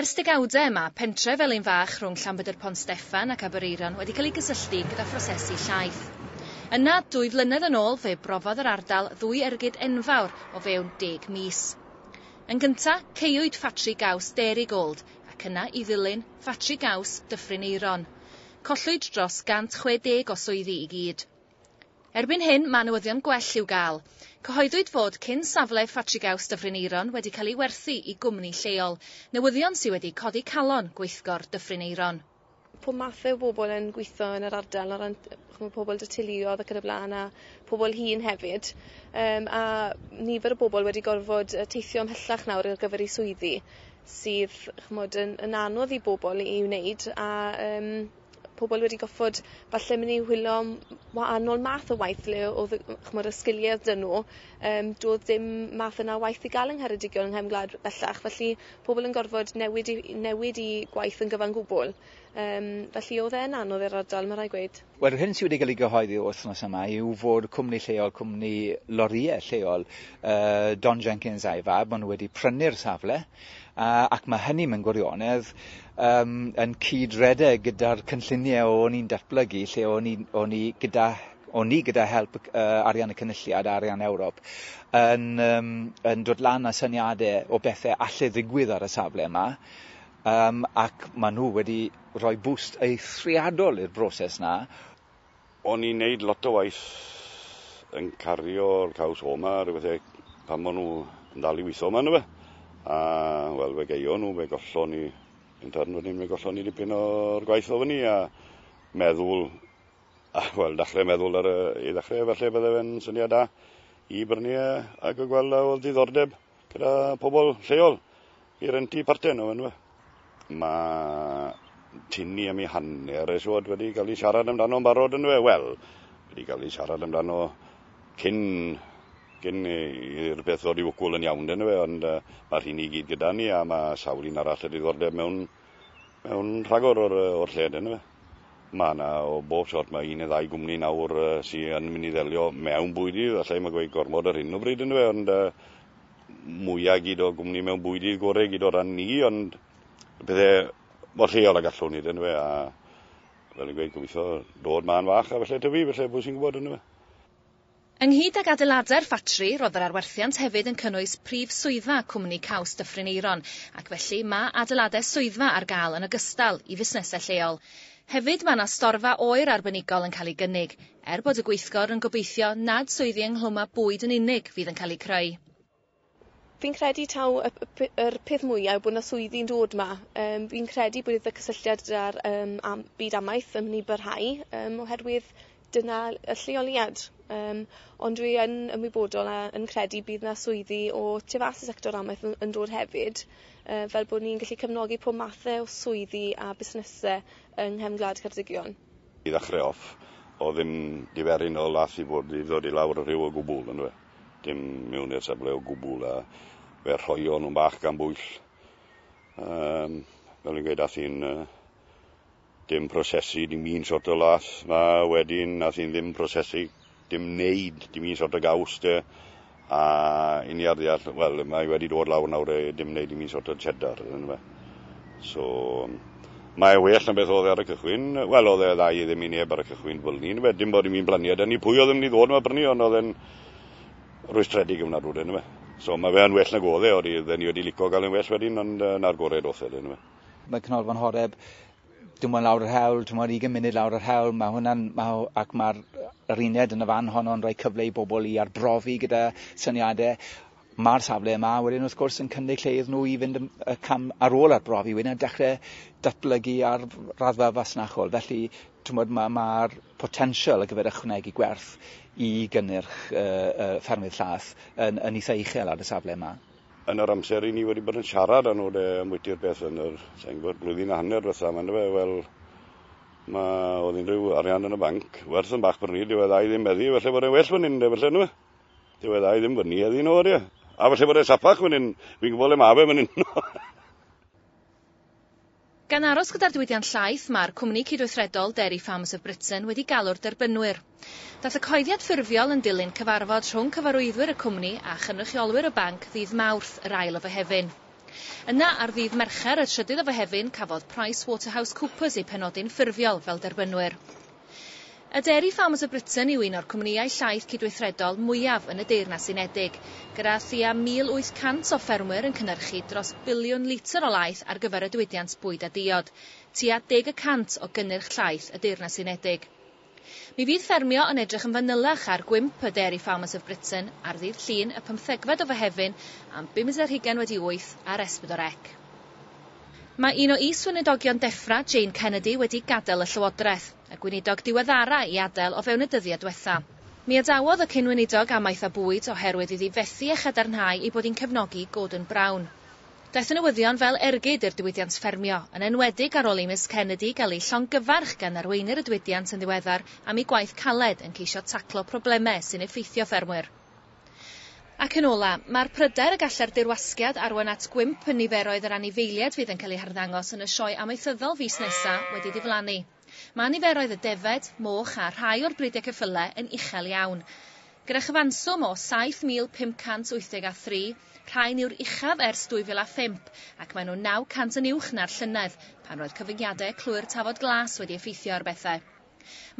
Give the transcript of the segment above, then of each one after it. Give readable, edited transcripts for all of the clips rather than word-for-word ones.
Ers degawdau yma, pentre Felinfach rhwng Llanbedr Pont Steffan ac Aeron wedi cael ei gysylltu gyda phrosesu llaeth. Yna, 2 flynedd yn ôl, fe brofodd yr ardal 2 ergyd enfawr o fewn 10 mis. Yn gyntaf, ceiwyd Ffatri gaws deri gold, ac yna i ddilyn Ffatri gaws Dyffryn Aeron. Collwyd dros 160 o swyddi i gyd. Erbyn hyn, mae newyddion gwell i'w gael. Cyhoeddwyd fod cyn safle Ffatri gaws Dyffryn Aeron wedi cael ei werthu i gwmni lleol, newyddion sydd wedi codi calon gweithgor Dyffryn Aeron. Pob math o bobl yn gweithio yn yr ardal, o ran pobl datuluodd ac yn y blaen, a pobl hŷn hefyd. A nifer o bobl wedi gorfod teithio ymhellach nawr ar gyfer eu swyddi, sydd yn anodd i bobl i wneud, a pobl wedi goffod falle mynd i hwylo wahanol math o waith le oedd y sgiliau dyn nhw, doedd ddim math yna waith i gael yng Ngheredigion yng nghefn bellach, felly pobl yn gorfod newid i gwaith yn gyfan gwbl. Felly oedd e'n anodd i'r ardal, mae rai gweud. Wel, hyn sydd wedi cael ei gyhoeddi wythnos yma yw fod cwmni lleol, cwmni loriau lleol, Don Jenkins a'i fab, maen nhw wedi prynu'r safle, ac mae hynny mewn gwirionedd yn cydredeg gyda'r cynlluniau o'n i'n datblygu, lle o'n i gyda help arian y cynulliad a arian Ewrop, yn dod lan â syniadau o bethau allai ddigwydd ar y safle yma, ac maen nhw wedi rhoi boost eithriadol i'r broses yna. O'n i'n neud lot o waith yn cario'r caws oma, rhywbeth pan maen nhw yn dal i weithio yma, nhw fe. A, wel, fe geio nhw, fe gollon ni, fe gollon ni dipyn o'r gwaith o fyny, a meddwl, dechrau meddwl i ddechrau, felly bydde fe'n syniad da i brynu ac o gweld o ddiddordeb gyda pobl lleol i renti parten o fe. Mae tynnu am ei hanner eswod wedi cael ei siarad amdano'n barod yn fe. Wel, wedi cael ei siarad amdano cyn i'r beth ddod i wcwl yn iawn yn fe, ond mae'r hyn i gyd gyda ni, a mae sawl un arall y diddordeb mewn rhagor o'r lled yn fe. Mae yna o bob sort, mae 1 neu 2 gwmni nawr sy'n yn mynd i ddelio mewn bwydydd, allai mae gweud gormod yr hyn o bryd yn fe, ond mwyaf gyd o gwmni mewn bwydydd gorau gyd o ran ni, ond bethau mor lleol a gallwn ni yn fe, a fel yn gweud gobeithio dod ma'n fach, a felly tyfu, felly pwy sy'n gwybod yn fe. Ynghyd ag adeilada'r ffatri, roedd yr arwerthiant hefyd yn cynnwys prif swyddfa cwmni caws Dyffryn Aeron, ac felly mae adeiladau swyddfa ar gael yn ogystal i fusnesau lleol. Hefyd mae yna storfa oer arbenigol yn cael ei gynnig, bod y gweithgor yn gobeithio nad swyddi ynghlwm â bwyd yn unig fydd yn cael ei creu. Fi'n credu taw yr peth mwyaf yw bod yna swyddi'n dod yma. Fi'n credu bod y cysylltiad gyda'r byd amaeth yn mynd i barhau, oherwydd dyna y lleoliad. Ond dwi yn ymwybodol yn credu bydd yna swyddi o tu fas y sector amaeth yn dod hefyd, fel bod ni'n gallu cefnogi pob mathau o swyddi a busnesau yng nghefn gwlad Ceredigion. I ddechrau off, o ddim diferyn o lath i fod i ddod i lawr y rhyw o gwbl yn fe. Dim mewn i'r safle o gwbl, a fe rhoio nhw'n bach gan bwyll. Fel yn gweud, ath hi'n dim prosesu, dim un sort o lath. Mae wedyn, ath hi'n ddim prosesu, dim neud, dim un sort o gaws, a uniad ddeall, wel, mae wedi dod lawr nawr, dim neud dim un sort o cheddar, yn fe. So, mae well yn beth oedd ar y cychwyn. Wel, oedd e ddau ddim i neb ar y cychwyn fel ni, dim bod i'n blaniad, ni pwy oedd yn mynd i ddod yma brynu, ond oedd e'n rwystredig yn arwyd yn fe. So, mae fe yn well na godde, oedd ni wedi licio gael yn well wedyn, ond na'r gorau dothel yn fe. Mae Cynolfan Horeb, dim ond lawr yr hewl, dim ond 20 munud lawr yr hewl, ac mae'r uned yn y fan honno'n rhoi cyfle i bobl i arbrofi gyda syniadau. Mae'r safle yma wedyn wrth gwrs yn cynnig lle iddyn nhw i fynd y cam ar ôl arbrofi wedyn a dechrau datblygu ar raddfa fasnachol. Felly, mae'r potensial ar gyfer ychwanegu gwerth i gynnyrch ffermydd llaeth yn eitha uchel ar y safle yma. Yn yr amser i ni wedi bod yn siarad â nhw ambwyti'r beth yn yr blwyddyn a hanner fatha yma, wel, oedd unrhyw arian yn y banc, werth yn bach brynu, diweddau ddim meddi, felly bod e'n well fan hyn, felly nhw. Diweddau ddim brynu eddi nhw, a felly bod e'n sapach fan hyn, fi'n gwybod le ma fe fan hyn. Gan aros gyda'r diwydiant llaeth, mae'r cwmni cydweithredol Dairy Farmers of Britain wedi galw'r derbynwyr. Daeth y coeddiad ffurfiol yn dilyn cyfarfod rhwng cyfarwyddwyr y cwmni a chynrychiolwyr y banc ddydd Mawrth yr 1 o Fehefin. Yna ar ddydd Mercher y 3 o Fehefin cafodd PricewaterhouseCoopers eu penodi'n ffurfiol fel derbynwyr. Y Dairy Farmers of Britain yw un o'r cwmnïau llaeth cydweithredol mwyaf yn y Deyrnas Unedig, gyda thua 1,800 o ffermwyr yn cynhyrchu dros biliwn litr o laeth ar gyfer y diwydiant bwyd a diod, tua 10% o gynnyrch llaeth y Deyrnas Unedig. Mi fydd Ffermio yn edrych yn fanylach ar gwymp y Dairy Farmers of Britain ar ddydd Llun y 15 o Fehefin am 8:28 ar S4C. Mae un o is-wynedogion deffra, Jane Kennedy, wedi gadael y llywodraeth, a gweinidog diweddara i adael o fewn y dyddiau diwetha. Mi adawodd y cynweinidog amaeth a bwyd oherwydd iddi fethu a chadarnhau i bod hi'n cefnogi Gordon Brown. Daeth y newyddion fel ergyd i'r diwydiant Ffermio, yn enwedig ar ôl i Miss Kennedy gael ei llongyfarch gan arweinir y diwydiant yn ddiweddar am ei gwaith caled yn ceisio taclo problemau sy'n effeithio ffermwyr. Ac yn ola, mae'r pryder y galler dirwasgiad arwain at gwymp y niferoedd yr anifeiliaid fydd yn cael ei harddangos yn y sioe amaethyddol fis nesaf wedi diflannu. Mae niferoedd y defed, moch a rhai o'r bridiau ceffylau yn uchel iawn. Gyda chyfanswm o 7,583, rhain yw'r uchaf ers 2005 ac maen nhw 900 yn uwch na'r llynedd pan roedd cyfyngiadau clwyr tafod glas wedi effeithio ar bethau.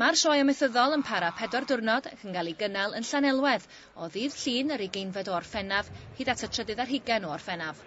Mae'r sioe amaethyddol yn para 4 diwrnod ac yn cael ei gynnal yn Llanelwedd o ddydd Llun yr 20 o Orffennaf hyd at y 30 o Orffennaf.